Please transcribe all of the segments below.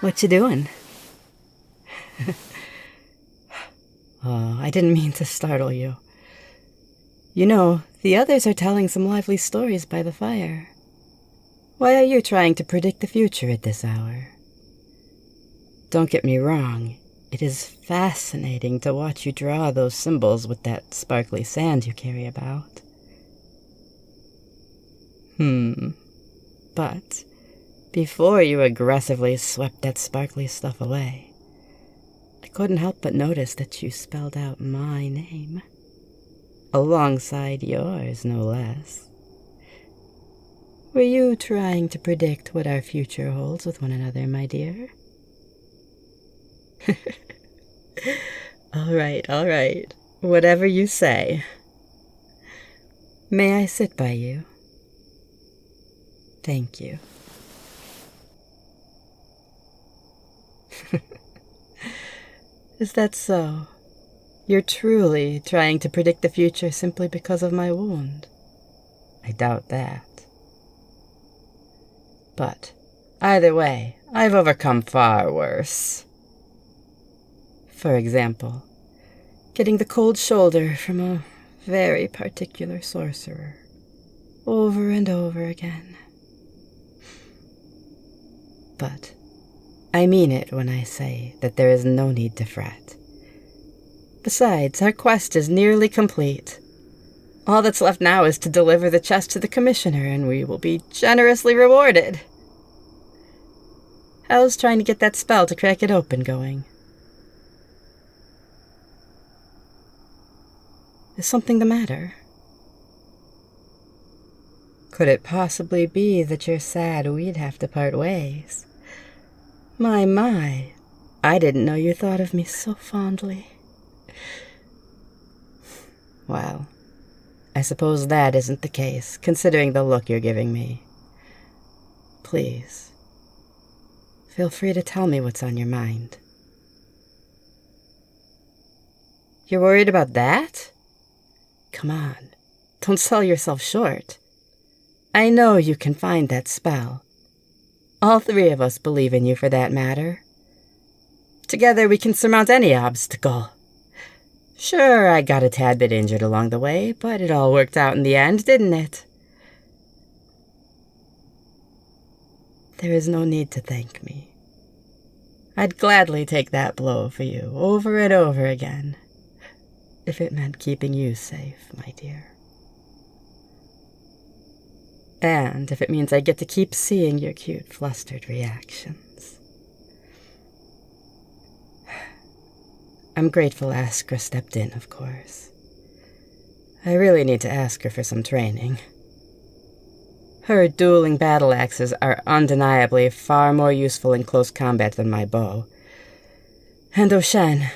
What you doing? Oh, I didn't mean to startle you. You know, the others are telling some lively stories by the fire. Why are you trying to predict the future at this hour? Don't get me wrong, it is fascinating to watch you draw those symbols with that sparkly sand you carry about. But before you aggressively swept that sparkly stuff away, I couldn't help but notice that you spelled out my name. Alongside yours, no less. Were you trying to predict what our future holds with one another, my dear? All right. Whatever you say. May I sit by you? Thank you. Is that so? You're truly trying to predict the future simply because of my wound? I doubt that. But either way, I've overcome far worse. For example, getting the cold shoulder from a very particular sorcerer over and over again. But I mean it when I say that there is no need to fret. Besides, our quest is nearly complete. All that's left now is to deliver the chest to the commissioner, and we will be generously rewarded. How's trying to get that spell to crack it open going? Is something the matter? Could it possibly be that you're sad we'd have to part ways? My, I didn't know you thought of me so fondly. Well, I suppose that isn't the case, considering the look you're giving me. Please, feel free to tell me what's on your mind. You're worried about that? Come on, don't sell yourself short. I know you can find that spell. All three of us believe in you for that matter. Together we can surmount any obstacle. Sure, I got a tad bit injured along the way, but it all worked out in the end, didn't it? There is no need to thank me. I'd gladly take that blow for you over and over again, if it meant keeping you safe, my dear. And if it means I get to keep seeing your cute, flustered reactions. I'm grateful Askra stepped in, of course. I really need to ask her for some training. Her dueling battle axes are undeniably far more useful in close combat than my bow. And Oshen,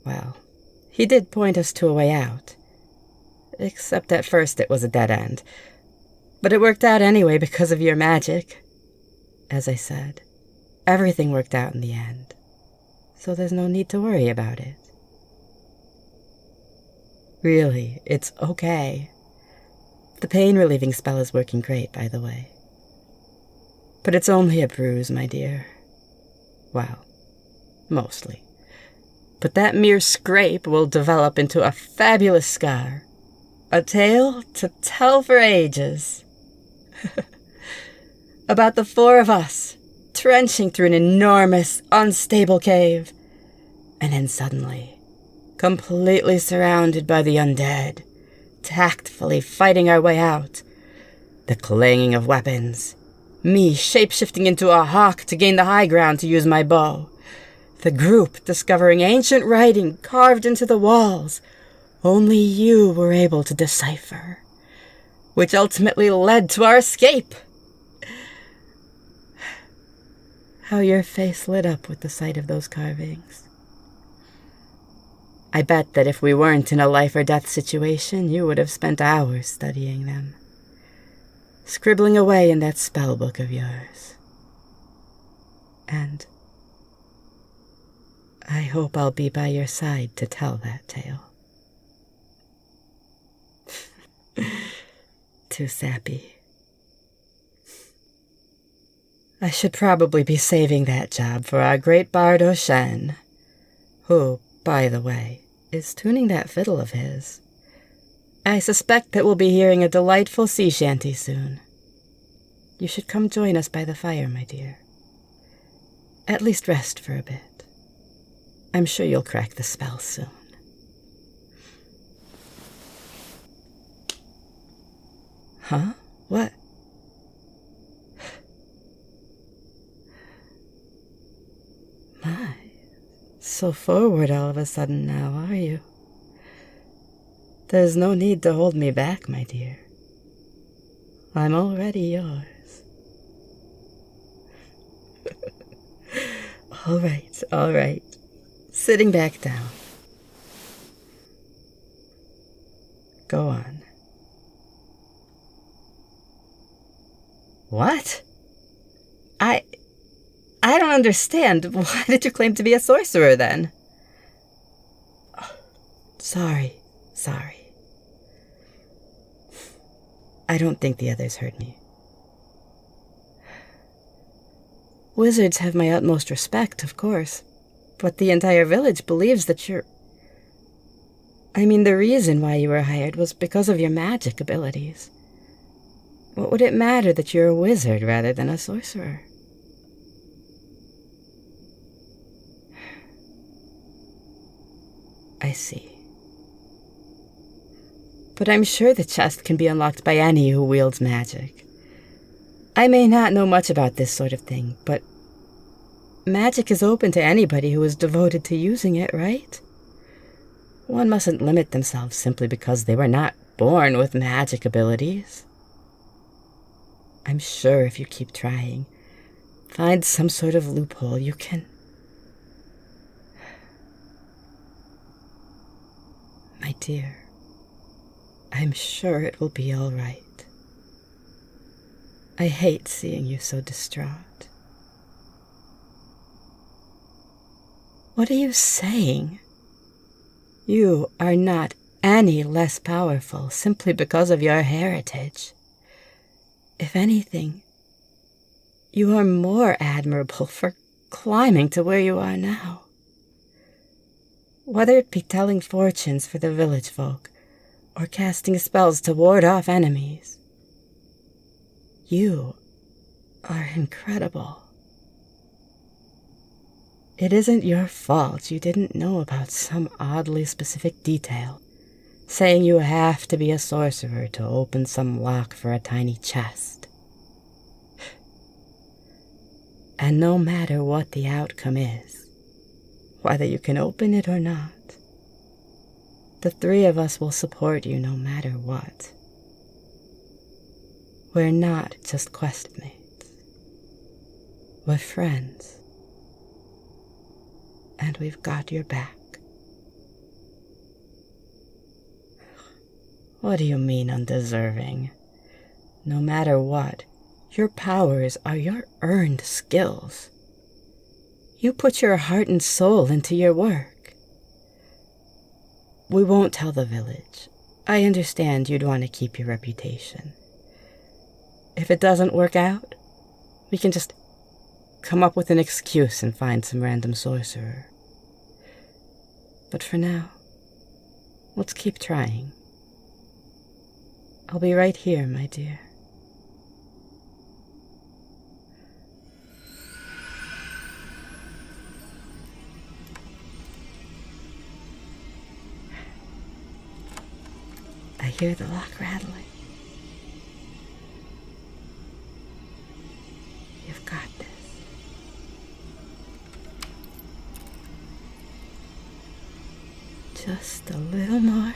well, he did point us to a way out. Except at first it was a dead end. But it worked out anyway because of your magic. As I said, everything worked out in the end, so there's no need to worry about it. Really, it's okay. The pain-relieving spell is working great, by the way. But it's only a bruise, my dear. Well, mostly. But that mere scrape will develop into a fabulous scar. A tale to tell for ages. About the four of us, trenching through an enormous, unstable cave, and then suddenly, completely surrounded by the undead, tactfully fighting our way out, the clanging of weapons, me shape-shifting into a hawk to gain the high ground to use my bow, the group discovering ancient writing carved into the walls only you were able to decipher, which ultimately led to our escape. How your face lit up with the sight of those carvings. I bet that if we weren't in a life-or-death situation, you would have spent hours studying them, scribbling away in that spell book of yours. And I hope I'll be by your side to tell that tale. Too sappy. I should probably be saving that job for our great Baldur Shen, who, by the way, is tuning that fiddle of his. I suspect that we'll be hearing a delightful sea shanty soon. You should come join us by the fire, my dear. At least rest for a bit. I'm sure you'll crack the spell soon. Huh? What? My, so forward all of a sudden now, are you? There's no need to hold me back, my dear. I'm already yours. All right. Sitting back down. Go on. What? I don't understand. Why did you claim to be a sorcerer, then? Oh, sorry. I don't think the others heard me. Wizards have my utmost respect, of course, but the entire village believes that you're... the reason why you were hired was because of your magic abilities. What would it matter that you're a wizard rather than a sorcerer? I see. But I'm sure the chest can be unlocked by any who wields magic. I may not know much about this sort of thing, but magic is open to anybody who is devoted to using it, right? One mustn't limit themselves simply because they were not born with magic abilities. I'm sure if you keep trying, find some sort of loophole, you can... My dear, I'm sure it will be all right. I hate seeing you so distraught. What are you saying? You are not any less powerful simply because of your heritage. If anything, you are more admirable for climbing to where you are now. Whether it be telling fortunes for the village folk, or casting spells to ward off enemies, you are incredible. It isn't your fault you didn't know about some oddly specific detail, saying you have to be a sorcerer to open some lock for a tiny chest. And no matter what the outcome is, whether you can open it or not, the three of us will support you no matter what. We're not just questmates. We're friends. And we've got your back. What do you mean undeserving? No matter what, your powers are your earned skills. You put your heart and soul into your work. We won't tell the village. I understand you'd want to keep your reputation. If it doesn't work out, we can just come up with an excuse and find some random sorcerer. But for now, let's keep trying. I'll be right here, my dear. I hear the lock rattling. You've got this. Just a little more.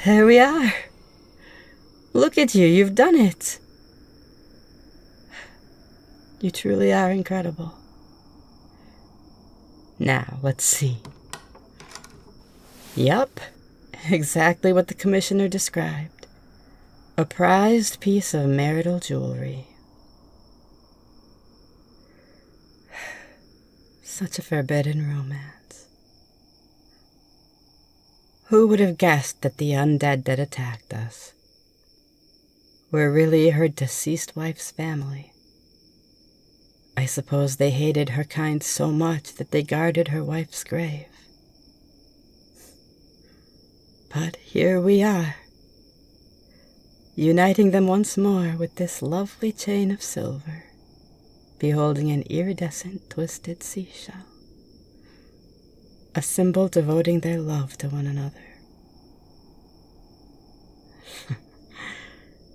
There we are. Look at you, you've done it. You truly are incredible. Now, let's see. Yup, exactly what the commissioner described. A prized piece of marital jewelry. Such a forbidden romance. Who would have guessed that the undead that attacked us were really her deceased wife's family? I suppose they hated her kind so much that they guarded her wife's grave. But here we are, uniting them once more with this lovely chain of silver, beholding an iridescent twisted seashell, a symbol devoting their love to one another.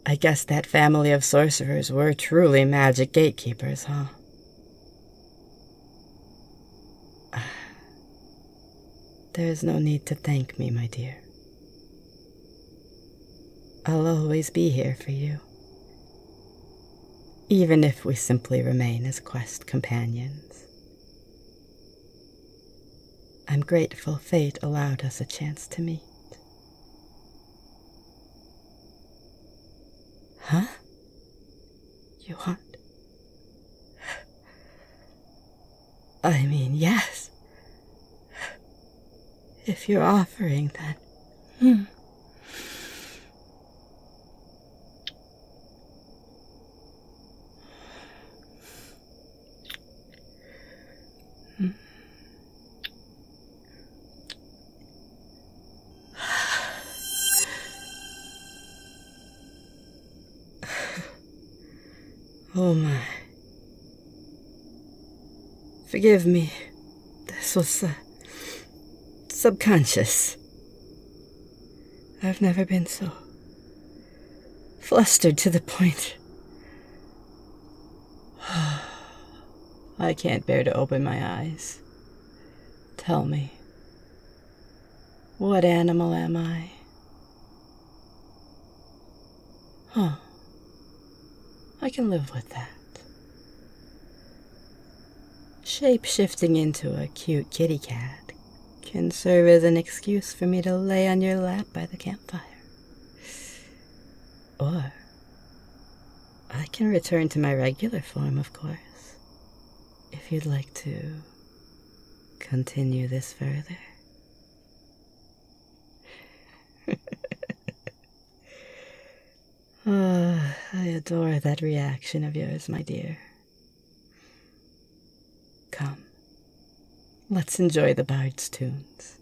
I guess that family of sorcerers were truly magic gatekeepers, huh? There is no need to thank me, my dear. I'll always be here for you, even if we simply remain as quest companions. I'm grateful fate allowed us a chance to meet. Huh? You want? I mean, yes. If you're offering, then... Oh my. Forgive me. This was subconscious. I've never been so flustered to the point. I can't bear to open my eyes. Tell me, what animal am I? Huh. I can live with that. Shape-shifting into a cute kitty cat can serve as an excuse for me to lay on your lap by the campfire. Or I can return to my regular form, of course, if you'd like to continue this further. I adore that reaction of yours, my dear. Come, let's enjoy the bard's tunes.